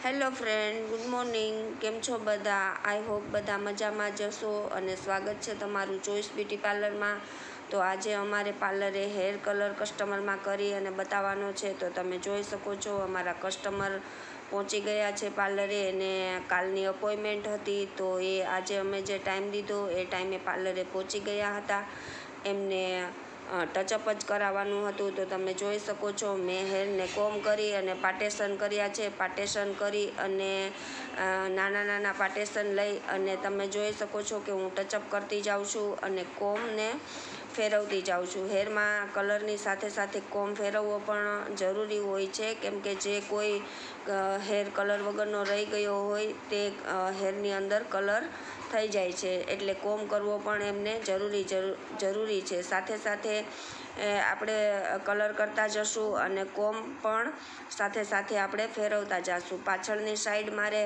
Hello friend, good morning. કેમ છો બધા? આઈ હોપ બધા મજામાં જશો અને સ્વાગત છે તમારું ચોઈસ બ્યુટી પાર્લરમાં. તો આજે અમારે પાર્લરે હેર કલર કસ્ટમરમાં કરી અને બતાવવાનો છે. તો તમે જોઈ શકો છો અમારા કસ્ટમર પહોંચી ગયા છે પાર્લરે, અને કાલની અપોઇન્ટમેન્ટ હતી તો એ આજે અમે જે ટાઈમ દીધો એ ટાઈમે પાર્લરે પહોંચી ગયા હતા. એમને ટચઅપ જ કરાવવાનું હતું. તો તમે જોઈ શકો છો મેં હેરને કોમ કરી અને પાર્ટેશન કર્યા છે. પાર્ટેશન કરી અને નાના પાર્ટેશન લઈ અને તમે જોઈ શકો છો કે હું ટચઅપ કરતી જાઉં છું અને કોમને ફેરવતી જાઉં છું. હેરમાં કલરની સાથે સાથે કોમ ફેરવવો પણ જરૂરી હોય છે, કેમ કે જે કોઈ હેર કલર વગરનો રહી ગયો હોય તે હેરની અંદર કલર થઈ જાય છે, એટલે કોમ કરવો પણ એમને જરૂરી છે. સાથે સાથે આપણે કલર કરતા જશું અને કોમ પણ સાથે સાથે આપણે ફેરવતા જઈશું. પાછળની સાઈડ મારે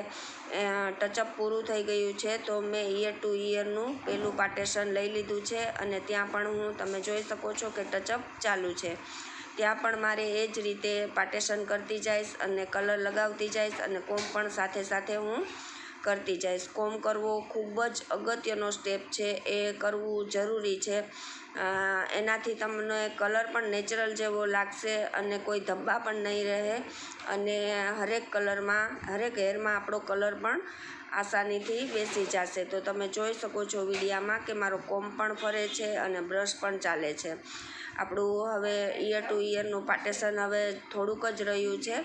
ટચઅપ પૂરું થઈ ગયું છે તો મેં ઈયર ટુ ઈયરનું પેલું પાર્ટેશન લઈ લીધું છે અને ત્યાં પણ તમે જોઈ શકો છો કે ટચઅપ ચાલુ છે. ત્યાં પણ મારે એ જ રીતે પાર્ટેશન કરતી જઈશ અને કલર લગાવતી જઈશ અને કોમ પણ સાથે સાથે હું કરતી જઈશ. કોમ કરવો ખૂબ જ અગત્યનો સ્ટેપ છે, એ કરવું જરૂરી છે. એનાથી તમને કલર પણ નેચરલ જેવો લાગશે અને કોઈ ધબ્બા પણ નહીં રહે અને હરેક હેરમાં આપણો કલર પણ આસાનીથી બેસી જશે. તો તમે જોઈ શકો છો વિડીયામાં કે મારો કોમ પણ ફરે છે અને બ્રશ પણ ચાલે છે. આપણું હવે ઈયર ટુ ઈયરનું પાર્ટેશન હવે થોડુંક જ રહ્યું છે,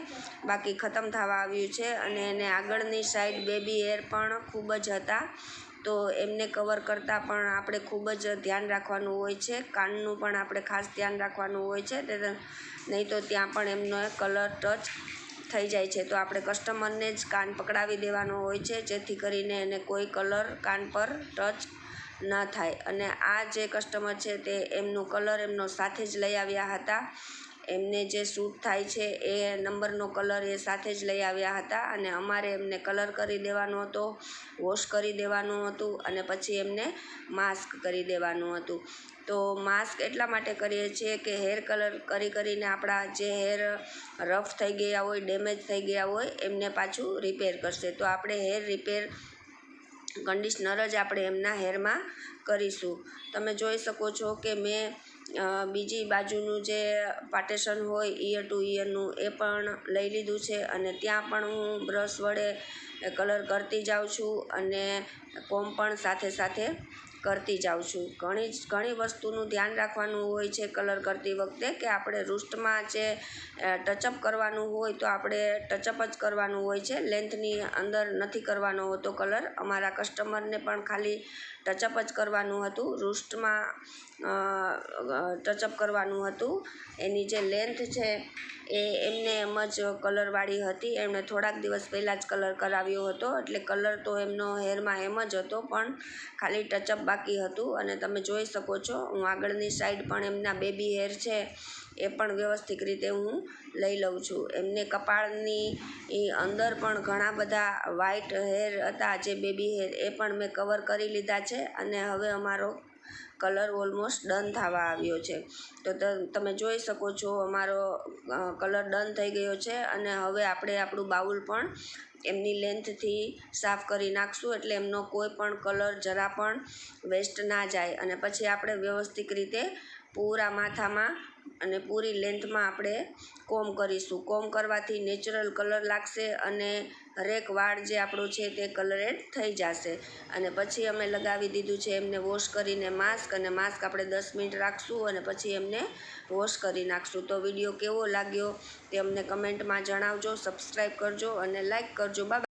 બાકી ખતમ થવા આવ્યું છે. અને એને આગળની સાઈડ બેબી હેર પણ ખૂબ જ હતા, તો એમને કવર કરતાં પણ આપણે ખૂબ જ ધ્યાન રાખવાનું હોય છે. કાનનું પણ આપણે ખાસ ધ્યાન રાખવાનું હોય છે, નહીં તો ત્યાં પણ એમનો કલર ટચ થઈ જાય છે. તો આપણે કસ્ટમરને જ કાન પકડાવી દેવાનો હોય છે, જેથી કરીને એને કોઈ કલર કાન પર ટચ ન થાય. અને આ જે કસ્ટમર છે તે એમનું કલર એમનો સાથે જ લઈ આવ્યા હતા. એમને જે સૂટ થાય છે એ નંબરનો કલર એ સાથે જ લઈ આવ્યા હતા અને અમારે એમને કલર કરી દેવાનો હતો, વોશ કરી દેવાનું હતું અને પછી એમને માસ્ક કરી દેવાનું હતું. તો માસ્ક એટલા માટે કરીએ છીએ કે હેર કલર કરીને આપણા જે હેર રફ થઈ ગયા હોય, ડેમેજ થઈ ગયા હોય, એમને પાછું રિપેર કરશે. તો આપણે હેર રિપેર કન્ડિશનર જ આપણે એમના હેરમાં કરીશું. તમે જોઈ શકો છો કે મેં બીજી બાજુનું જે પાર્ટેશન હોય ઈયર ટુ ઈયરનું એ પણ લઈ લીધું છે અને ત્યાં પણ હું બ્રશ વડે કલર કરતી જાઉં છું અને કોમ પણ સાથે સાથે કરતી જાઉં છું. ઘણી વસ્તુનું ધ્યાન રાખવાનું હોય છે કલર કરતી વખતે, કે આપણે રૂસ્ટમાં જે ટચઅપ કરવાનું હોય તો આપણે ટચઅપ જ કરવાનું હોય છે, લેન્થની અંદર નથી કરવાનો હોતો કલર. અમારા કસ્ટમરને પણ ખાલી ટચઅપ જ કરવાનું હતું, રૂસ્ટમાં ટચઅપ કરવાનું હતું. એની જે લેન્થ છે એ એમને એમ જ કલરવાળી હતી. એમણે થોડાક દિવસ પહેલાં જ કલર કરાવ્યો હતો, એટલે કલર તો એમનો હેરમાં એમ જ હતો, પણ ખાલી ટચઅપ બાકી હતું. અને તમે જોઈ શકો છો હું આગળની સાઈડ પણ એમના બેબી હેર છે એ પણ વ્યવસ્થિત રીતે હું લઈ લઉં છું. એમને કપાળની અંદર પણ ઘણા બધા વ્હાઈટ હેર હતા, જે બેબી હેર, એ પણ મેં કવર કરી લીધા છે અને હવે અમારો કલર ઓલમોસ્ટ ડન થવા આવ્યો છે. તો તમે જોઈ શકો છો અમારો કલર ડન થઈ ગયો છે અને હવે આપણે આપણું બાઉલ પણ એમની લેન્થથી સાફ કરી નાખશું, એટલે એમનો કોઈ પણ કલર જરા પણ વેસ્ટ ના જાય. અને પછી આપણે વ્યવસ્થિત રીતે પૂરા માથામાં અને પૂરી લેન્થમાં આપણે કોમ કરીશું. કોમ કરવાથી નેચરલ કલર લાગશે અને હરેક વાળ જે આપણું છે તે કલરેડ થઈ જશે. અને પછી અમે લગાવી દીધું છે એમને વોશ કરીને માસ્ક, અને માસ્ક આપણે 10 મિનિટ રાખશું અને પછી એમને વોશ કરી નાખશું. તો વિડીયો કેવો લાગ્યો તે અમને કમેન્ટમાં જણાવજો, સબસ્ક્રાઈબ કરજો અને લાઈક કરજો. બાય.